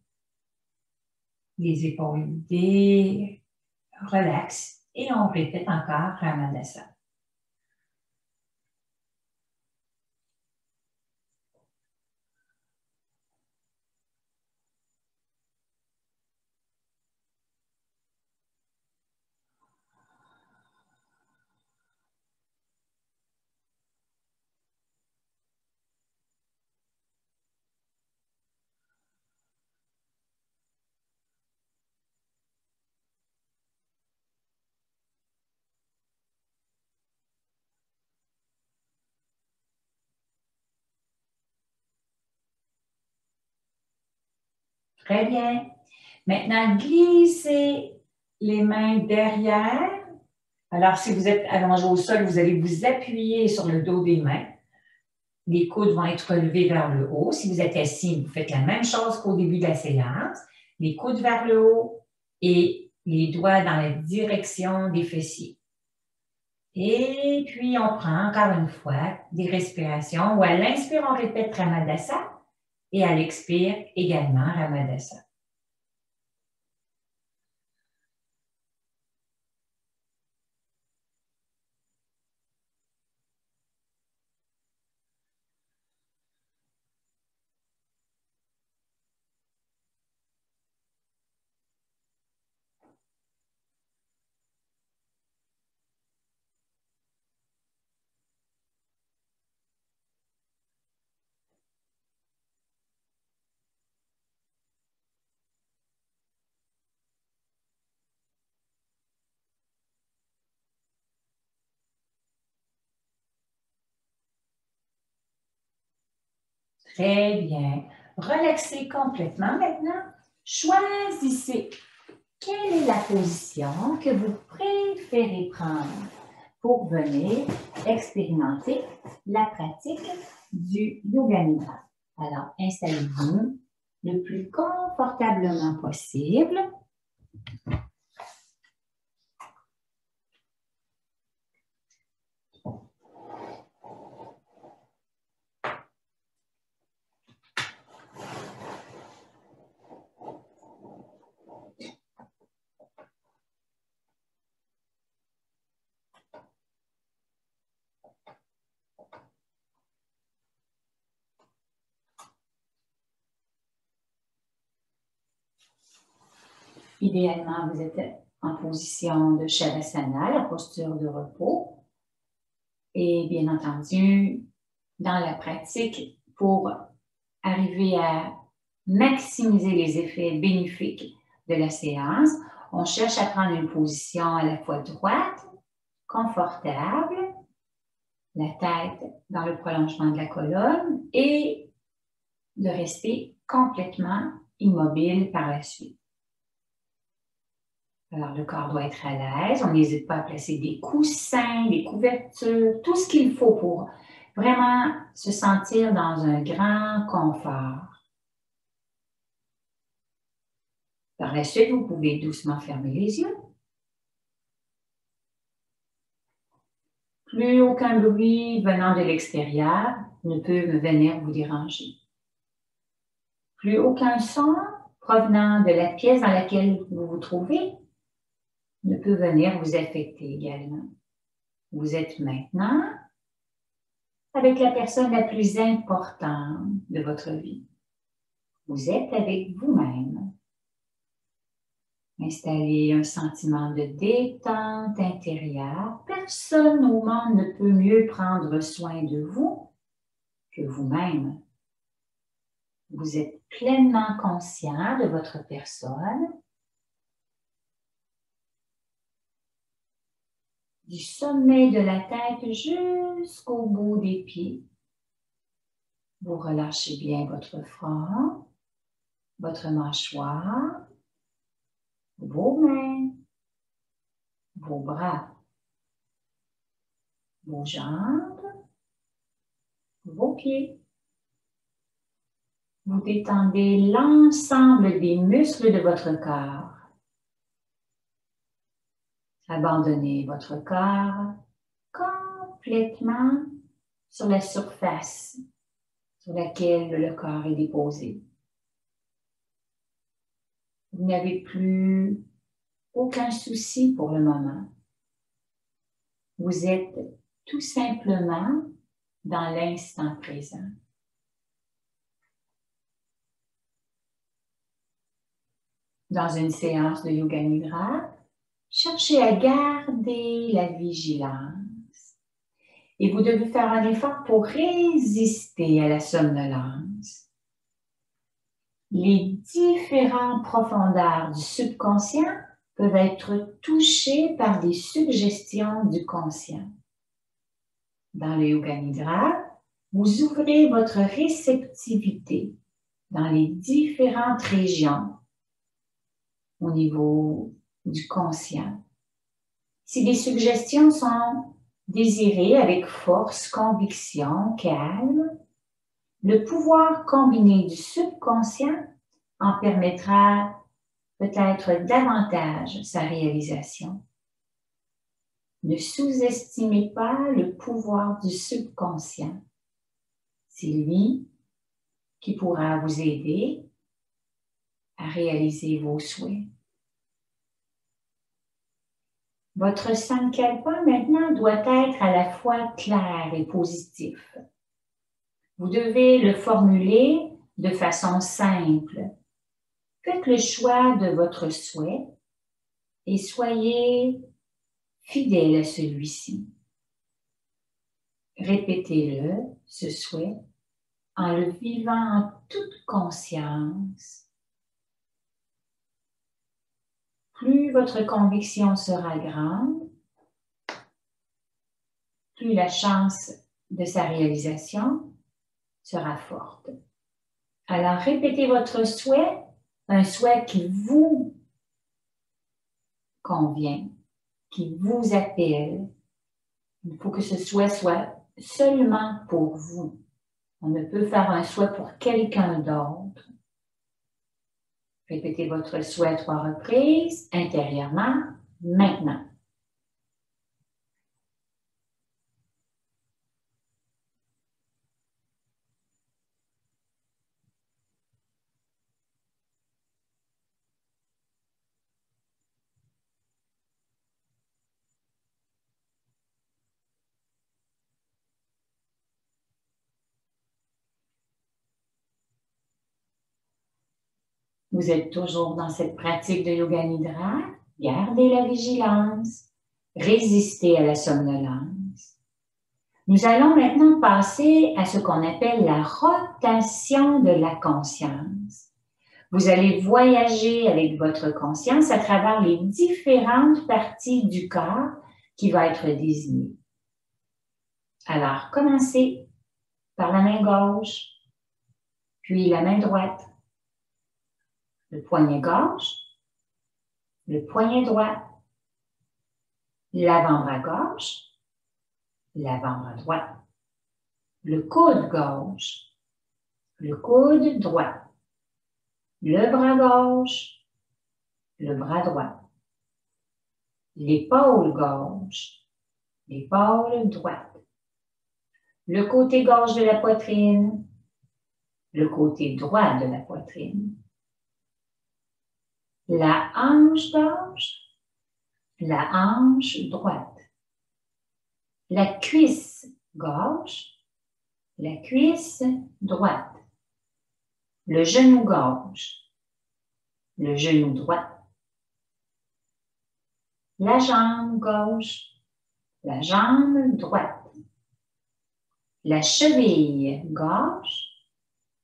Les épaules idées, relax. Et on répète encore Ramadasa. Très bien. Maintenant, glissez les mains derrière. Alors, si vous êtes allongé au sol, vous allez vous appuyer sur le dos des mains. Les coudes vont être relevés vers le haut. Si vous êtes assis, vous faites la même chose qu'au début de la séance. Les coudes vers le haut et Les doigts dans la direction des fessiers. Et puis, on prend encore une fois des respirations où à l'inspire, on répète Ramadasa et à l'expire également Ramadasa. Très bien. Relaxez complètement maintenant. Choisissez quelle est la position que vous préférez prendre pour venir expérimenter la pratique du Yoga Nidra. Alors, installez-vous le plus confortablement possible. Idéalement, vous êtes en position de Shavasana, la posture de repos. Et bien entendu, dans la pratique, pour arriver à maximiser les effets bénéfiques de la séance, on cherche à prendre une position à la fois droite, confortable, la tête dans le prolongement de la colonne et de rester complètement immobile par la suite. Alors, le corps doit être à l'aise. On n'hésite pas à placer des coussins, des couvertures, tout ce qu'il faut pour vraiment se sentir dans un grand confort. Par la suite, vous pouvez doucement fermer les yeux. Plus aucun bruit venant de l'extérieur ne peut venir vous déranger. Plus aucun son provenant de la pièce dans laquelle vous vous trouvez ne peut venir vous affecter également. Vous êtes maintenant avec la personne la plus importante de votre vie. Vous êtes avec vous-même. Installez un sentiment de détente intérieure. Personne au monde ne peut mieux prendre soin de vous que vous-même. Vous êtes pleinement conscient de votre personne, du sommet de la tête jusqu'au bout des pieds. Vous relâchez bien votre front, votre mâchoire, vos mains, vos bras, vos jambes, vos pieds. Vous détendez l'ensemble des muscles de votre corps. Abandonnez votre corps complètement sur la surface sur laquelle le corps est déposé. Vous n'avez plus aucun souci pour le moment. Vous êtes tout simplement dans l'instant présent. Dans une séance de Yoga Nidra, cherchez à garder la vigilance. Et vous devez faire un effort pour résister à la somnolence. Les différentes profondeurs du subconscient peuvent être touchées par des suggestions du conscient. Dans le Yoga Nidra, vous ouvrez votre réceptivité dans les différentes régions au niveau du conscient. Si des suggestions sont désirées avec force, conviction, calme, le pouvoir combiné du subconscient en permettra peut-être davantage sa réalisation. Ne sous-estimez pas le pouvoir du subconscient. C'est lui qui pourra vous aider à réaliser vos souhaits. Votre sankalpa maintenant doit être à la fois clair et positif. Vous devez le formuler de façon simple. Faites le choix de votre souhait et soyez fidèle à celui-ci. Répétez-le, ce souhait, en le vivant en toute conscience. Plus votre conviction sera grande, plus la chance de sa réalisation sera forte. Alors, répétez votre souhait, un souhait qui vous convient, qui vous appelle. Il faut que ce souhait soit seulement pour vous. On ne peut faire un souhait pour quelqu'un d'autre. Répétez votre souhait 3 reprises, intérieurement, maintenant. Vous êtes toujours dans cette pratique de Yoga Nidra. Gardez la vigilance. Résistez à la somnolence. Nous allons maintenant passer à ce qu'on appelle la rotation de la conscience. Vous allez voyager avec votre conscience à travers les différentes parties du corps qui va être désignées. Alors, commencez par la main gauche, puis la main droite, le poignet gauche, le poignet droit, l'avant-bras gauche, l'avant-bras droit, le coude gauche, le coude droit, le bras gauche, le bras droit, l'épaule gauche, l'épaule droite, le côté gauche de la poitrine, le côté droit de la poitrine, la hanche gauche, la hanche droite, la cuisse gauche, la cuisse droite, le genou gauche, le genou droit, la jambe gauche, la jambe droite, la cheville gauche,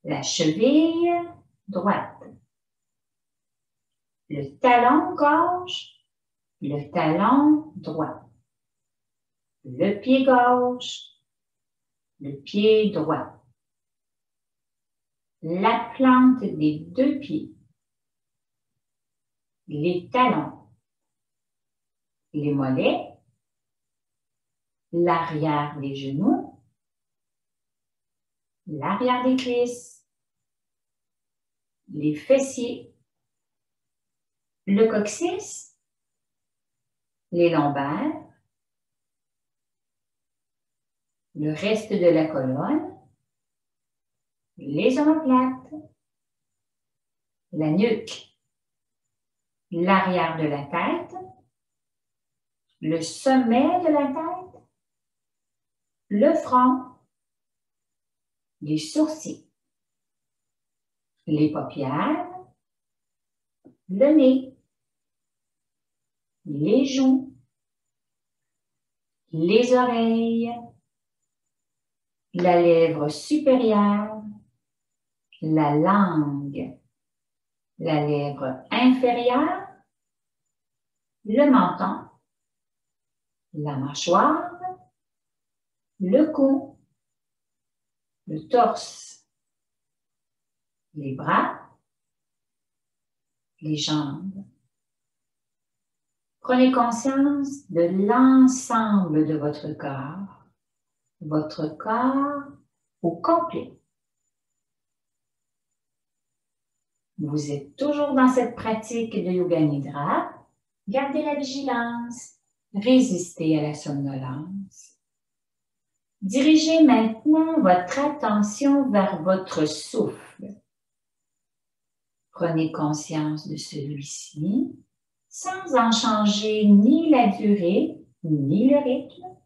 la cheville droite, le talon gauche, le talon droit, le pied gauche, le pied droit, la plante des 2 pieds, les talons, les mollets, l'arrière des genoux, l'arrière des cuisses, les fessiers, le coccyx, les lombaires, le reste de la colonne, les omoplates, la nuque, l'arrière de la tête, le sommet de la tête, le front, les sourcils, les paupières, le nez, les joues, les oreilles, la lèvre supérieure, la langue, la lèvre inférieure, le menton, la mâchoire, le cou, le torse, les bras, les jambes. Prenez conscience de l'ensemble de votre corps au complet. Vous êtes toujours dans cette pratique de Yoga Nidra. Gardez la vigilance. Résistez à la somnolence. Dirigez maintenant votre attention vers votre souffle. Prenez conscience de celui-ci sans en changer ni la durée ni le rythme.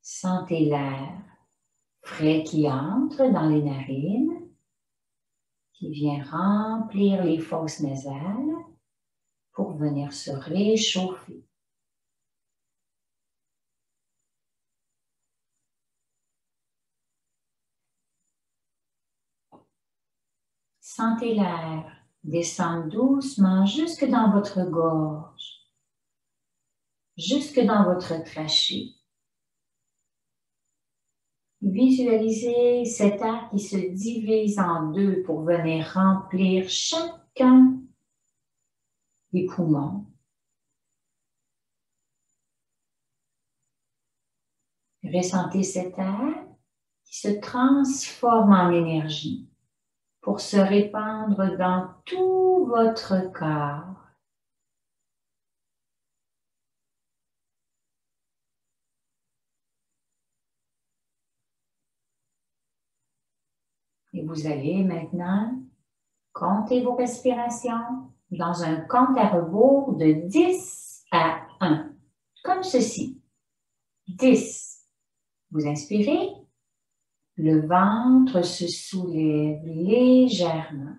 Sentez l'air frais qui entre dans les narines, qui vient remplir les fosses nasales pour venir se réchauffer. Sentez l'air descendre doucement jusque dans votre gorge, jusque dans votre trachée. Visualisez cet air qui se divise en deux pour venir remplir chacun des poumons. Ressentez cet air qui se transforme en énergie pour se répandre dans tout votre corps. Et vous allez maintenant compter vos respirations dans un compte à rebours de 10 à 1, comme ceci. 10. Vous inspirez, le ventre se soulève légèrement.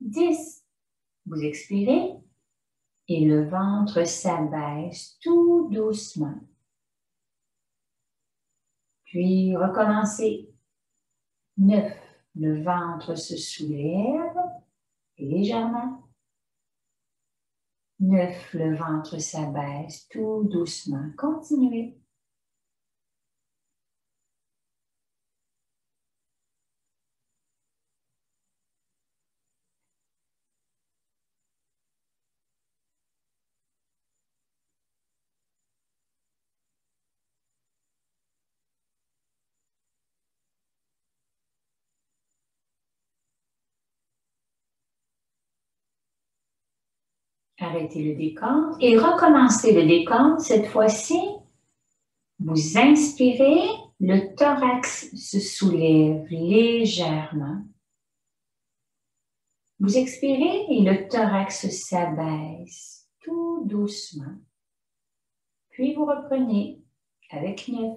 10. Vous expirez et le ventre s'abaisse tout doucement. Puis recommencez. 9. Le ventre se soulève légèrement. 9. Le ventre s'abaisse tout doucement. Continuez. Arrêtez le décompte et recommencez le décompte. Cette fois-ci, vous inspirez, le thorax se soulève légèrement. Vous expirez et le thorax s'abaisse tout doucement. Puis vous reprenez avec 9.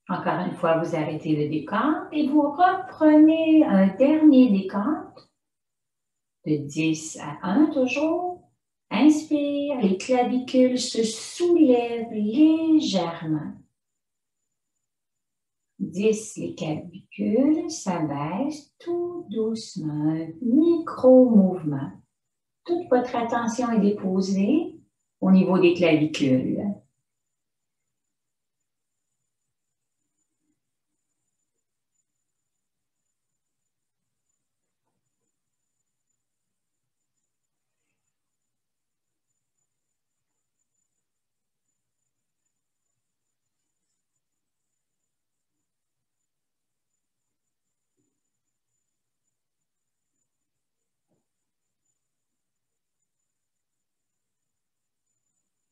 Encore une fois, vous arrêtez le décompte et vous reprenez un dernier décompte de 10 à 1 toujours. Inspire, les clavicules se soulèvent légèrement. 10, les clavicules s'abaissent tout doucement, un micro-mouvement. Toute votre attention est déposée au niveau des clavicules.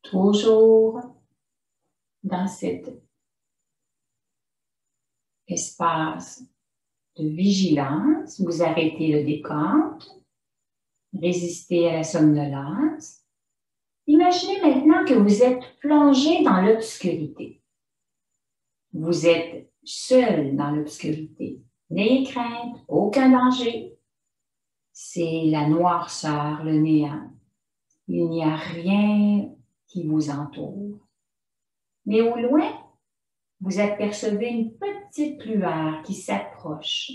Toujours dans cet espace de vigilance, vous arrêtez le décompte, résistez à la somnolence. Imaginez maintenant que vous êtes plongé dans l'obscurité. Vous êtes seul dans l'obscurité. N'ayez crainte, aucun danger. C'est la noirceur, le néant. Il n'y a rien qui vous entoure. Mais au loin, vous apercevez une petite lueur qui s'approche.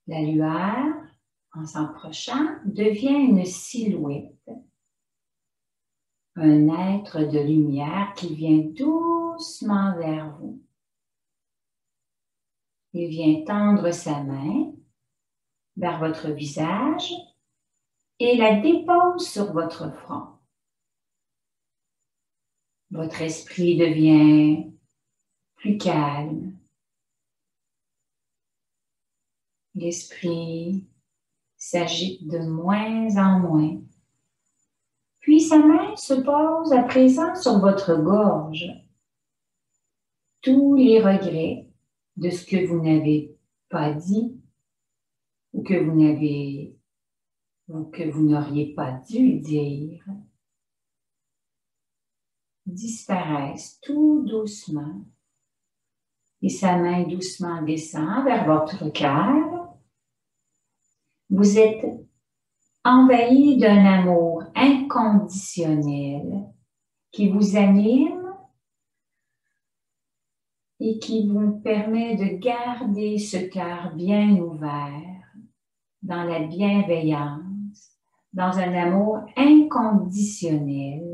La lueur, en s'approchant, devient une silhouette. Un être de lumière qui vient doucement vers vous. Il vient tendre sa main vers votre visage et la dépose sur votre front. Votre esprit devient plus calme. L'esprit s'agite de moins en moins. Puis sa main se pose à présent sur votre gorge. Tous les regrets de ce que vous n'avez pas dit ou que vous n'auriez pas dû dire disparaissent tout doucement et sa main doucement descend vers votre cœur. Vous êtes envahi d'un amour inconditionnel qui vous anime et qui vous permet de garder ce cœur bien ouvert dans la bienveillance, dans un amour inconditionnel.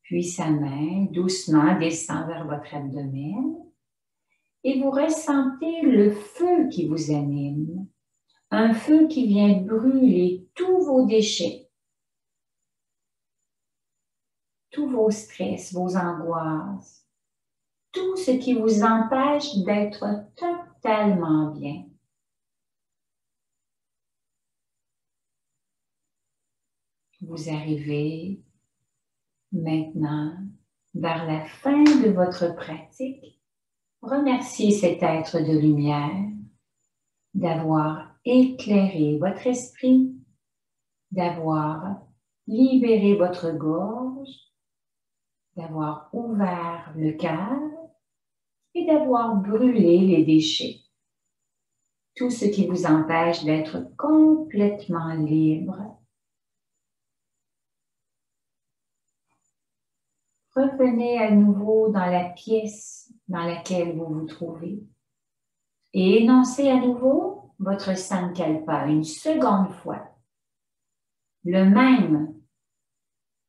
Puis sa main doucement descend vers votre abdomen et vous ressentez le feu qui vous anime, un feu qui vient brûler tous vos déchets, tous vos stress, vos angoisses, tout ce qui vous empêche d'être totalement bien. Vous arrivez maintenant vers la fin de votre pratique. Remerciez cet être de lumière d'avoir éclairé votre esprit, d'avoir libéré votre gorge, d'avoir ouvert le cœur et d'avoir brûlé les déchets. Tout ce qui vous empêche d'être complètement libre. Revenez à nouveau dans la pièce dans laquelle vous vous trouvez et énoncez à nouveau votre Sankalpa une seconde fois. Le même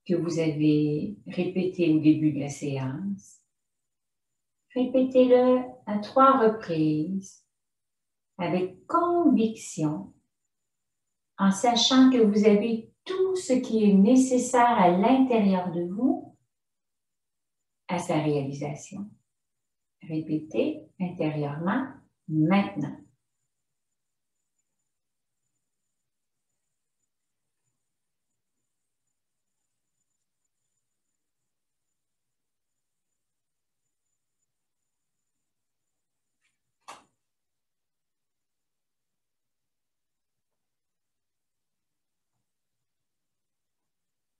que vous avez répété au début de la séance. Répétez-le à 3 reprises avec conviction en sachant que vous avez tout ce qui est nécessaire à l'intérieur de vous à sa réalisation. Répétez intérieurement maintenant.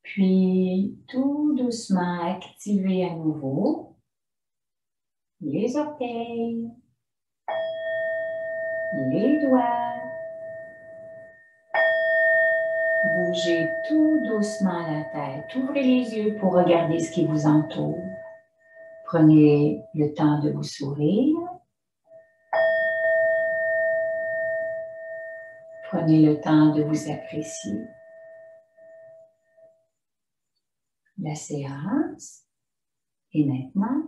Puis, tout doucement, activez à nouveau les orteils, les doigts. Bougez tout doucement la tête. Ouvrez les yeux pour regarder ce qui vous entoure. Prenez le temps de vous sourire. Prenez le temps de vous apprécier. La séance est maintenant